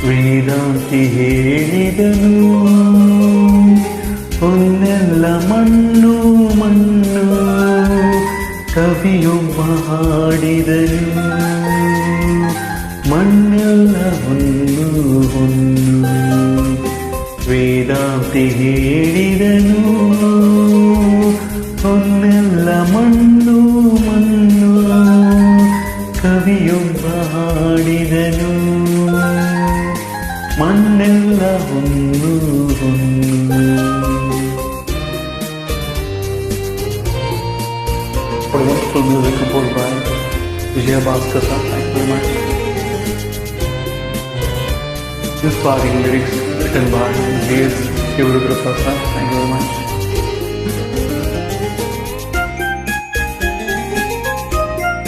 ವೇದಾಂತಿ ಹೇಳಿದನು, ಹೊನ್ನೆಲ್ಲ ಮಣ್ಣು ಮಣ್ಣು. ಕವಿಯೊಬ್ಬ ಹಾಡಿದನು, ಮಣ್ಣೆಲ್ಲ ಹೊನ್ನು ಹೊನ್ನು. ವೇದಾಂತಿ ಹೇಳಿದನು, ಹೊನ್ನೆಲ್ಲ ಮಣ್ಣು ಮಣ್ಣು. ಕವಿಯೊಬ್ಬ ಹಾಡಿದನು, ಮಣ್ಣೆಲ್ಲ ಹೊನ್ನು ಹೊನ್ನು. For wonderful music composed by Vijaya Bhaskar. Thank you very much. Inspiring lyrics written by J.S. Shivarudraprasad. Thank you very much.